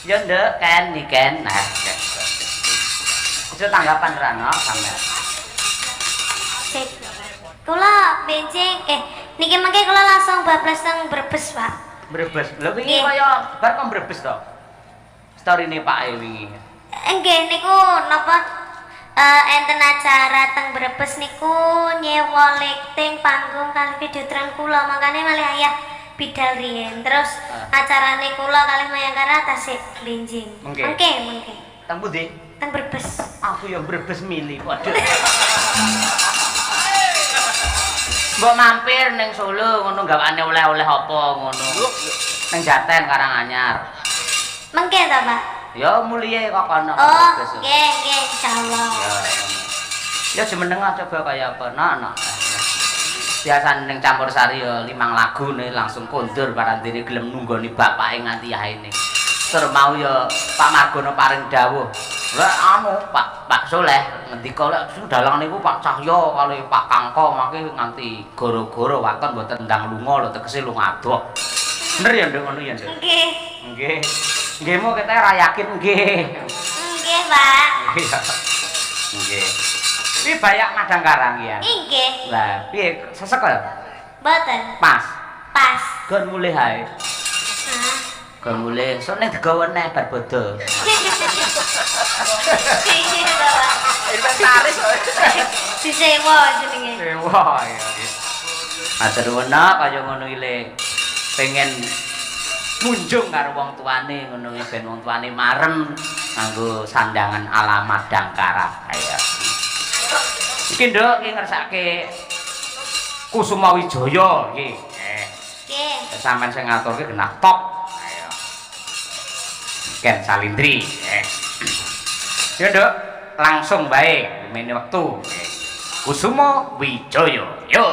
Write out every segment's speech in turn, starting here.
Ya ndek Ken nih Ken. Nah. Itu tanggapan Rano sampean. Sik. Kula benjing niki mengke kula langsung bablas teng Brebes, Pak. Brebes. Lho wingi kaya bar kok Brebes to? Storine Pak e wingi. Nggih niku napa enten acara teng Brebes niku nyewa lighting panggung kali videotron kula makane malih ayah bidal riyen. Terus acarane kula kalih Mayangkara tasik benjing. Mengke. Teng pundi? Teng Brebes. Aku yang Brebes milih waduh. Mbok mampir ning Solo ngono gawane oleh-oleh apa ngono. Ning Jaten Karanganyar. Mengke ta, Pak? Ya mulihe kok kono. Oh, nggih, insyaallah. Ya jemeneng coba kaya apa nak. Biasane ning campur sari ya 5 lagu nih langsung kondur parantene gelem nunggoni bapake nganti yaene. Tur mau ya Pak Margono paring dawuh. Lah anu Pak Soleh ngendika lek dalang niku Pak Cahyo kali Pak Kangko mangke nganti goro-goro waton mboten ndang lunga lho tegese lunga adoh. Bener ya Nduk ngono ya Nduk? Nggih. Nggih. Nggihmu kita ora yakin nggih. Nggih, Pak. Nggih. Iki bayak madang karang ya. Nggih. Lah piye sesek ya? Mboten. Pas. Pas. Gon mulih hae. Hah? Gon mulih sok ning digawe neh bar bodho. Inventaris kok. Disewa jenenge. Sewa ya. Matur nuwun kaya ngono iki pengen munjung karo wong tuane ngono iki ben wong tuane marem nganggo sandangan ala Madangkara kaya. Iki Nduk iki ngersake Kusuma Wijaya iki. Nggih. Sampeyan sing ngaturke genah top. Ayo. Ken Salindri. Ya Nduk, langsung bae mene wektu. Kusuma Wijaya. Yo.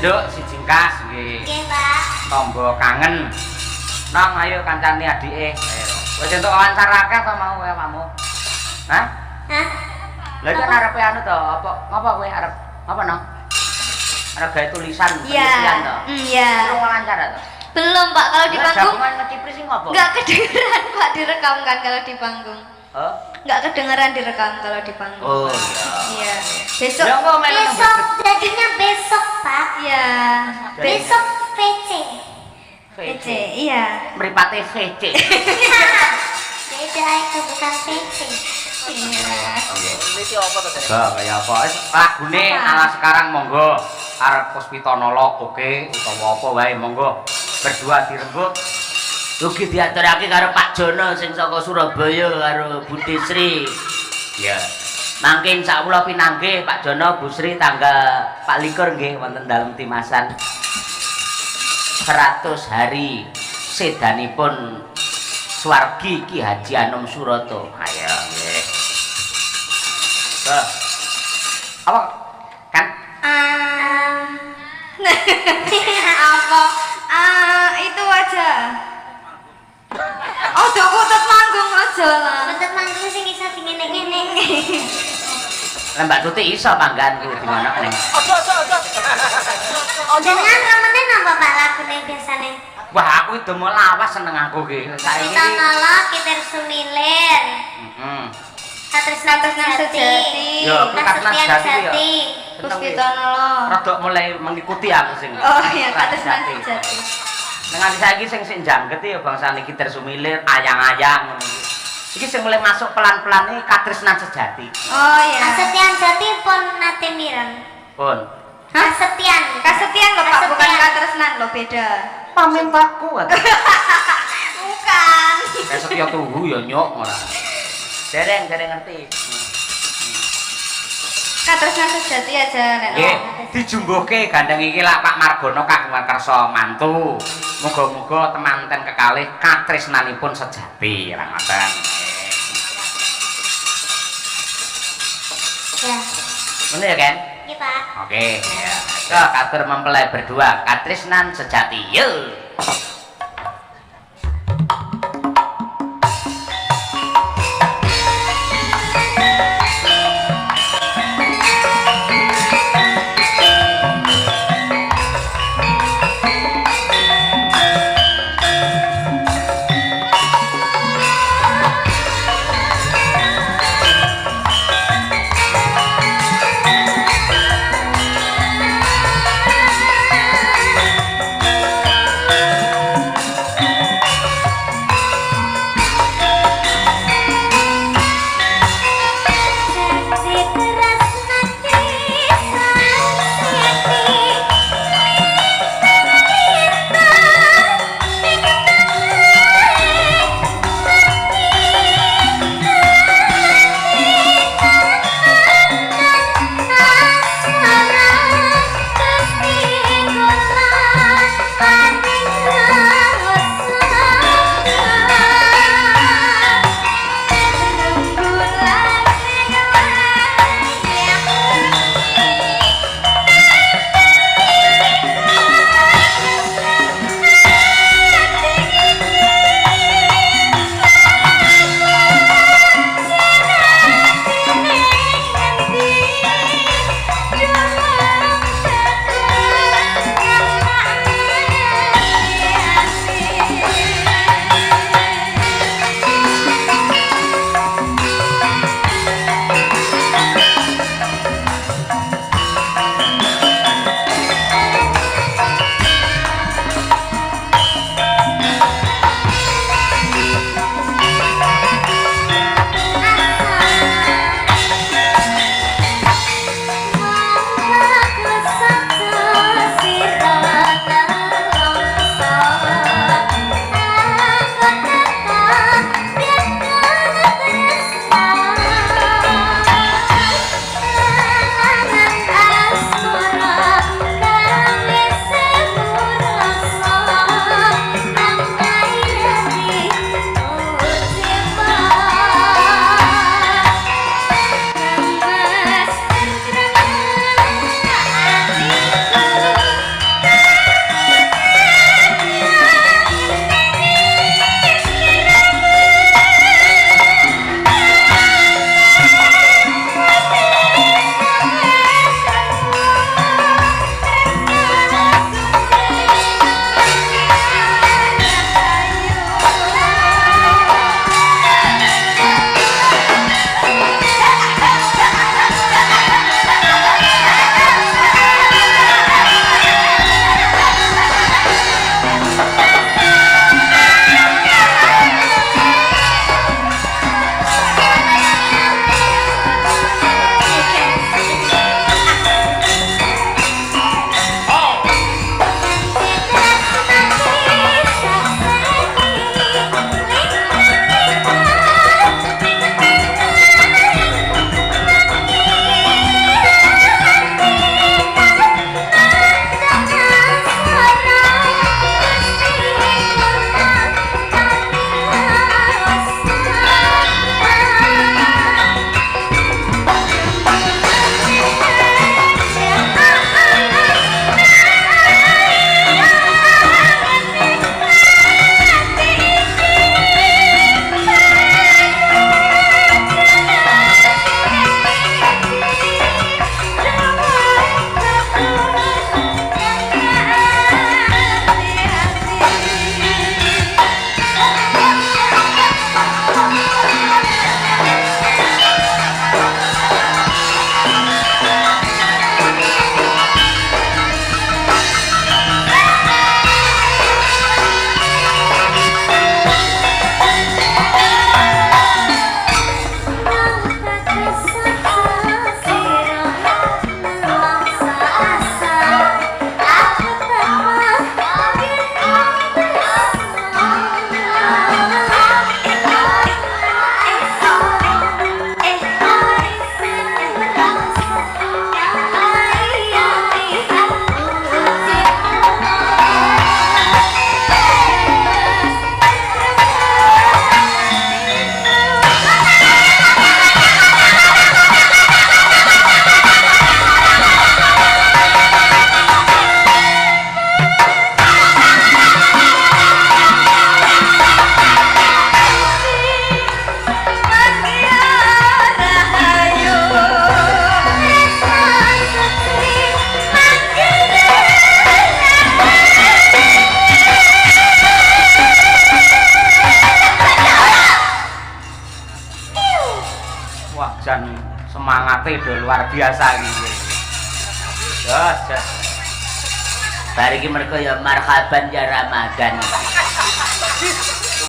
Nduk si jingkas nggih. Nggih, Pak. Tombo kangen. Nang ayo kancane adike. Ayo. Wis entuk wawancara akeh to mau awakmu? Hah? Hah? Lha iki arep anu to, apa kowe arep apa nang? Arep gawe tulisan penelitian to. Iya. Belum wawancara to. Belum, Pak. Kalau di panggung Jagungan ngecipri sing ngopo? enggak kedengeran, Pak, direkam kan kalau di panggung. Oh. Enggak kedengeran direkam kalau di panggung. Oh Iya. iya. Besok Ya kok melu nang besok jadinya besok, Pak. Iya. Besok VC. VC, iya. mripate VC. Beda itu bukan VC. Iya. Iki apa to, Dek? Kaya apa? Wis lagune ala sekarang monggo. Arep Puspitanala oke utawa apa wae monggo. Berdua dirembuk. Ugi diaturake karo Pak Jono sing saka Surabaya karo Bu Desri. Ya. Mangkin sakula pinanggih Pak Jono Bu Sri tanggal 24 nggih wonten dalem timasan. 100 hari sedanipun Swargi Ki Haji Anom Surata. Ayo nggih. Apa kan? Apa? Itu aja. Oh, do kutut manggung aja lah. Kutut manggung sing iso ngene-ngene. Lah Mbak Tuti iso pangganku di mana ning. Jenengan remenin apa Pak lagune biasane? Wah, aku itu mau lawas seneng aku ki. Saiki. Kita nolak, kita sumilir. Heeh. Katresnan sejati. Yo, Katresnan sejati yo. Puspitanala. Rodok mulai mengikuti aku sing. Oh iya, Katresnan sejati. Nang saiki sing jangket ya bangsane iki tersumilir ayang-ayang ngono iki. Iki sing mulai masuk pelan-pelan iki Katresnan sejati. Oh iya. Kasetian jati pun nate mireng. Pun. Kasetian. Kasetian lho Pak, bukan Katresnan lho, beda. Pamintaku kan. Bukan. Kayak setia tuhu ya nyok ora. Dereng ngerti. Katresnan sejati aja nek. Nggih, dijumbuhke gandeng iki lak Pak Margono kagungan kersa mantu. Muga-muga temanten kekalih katresnanipun sejati ra ngoten. Ya. Ngono ya, Ken? Iya, Pak. Oke, ya. So, katur mempelai berdua katresnan sejati. Yuk. jan semangatnya udah luar biasa gitu. Jos. Bariki mereka ya marhaban ya Ramadan.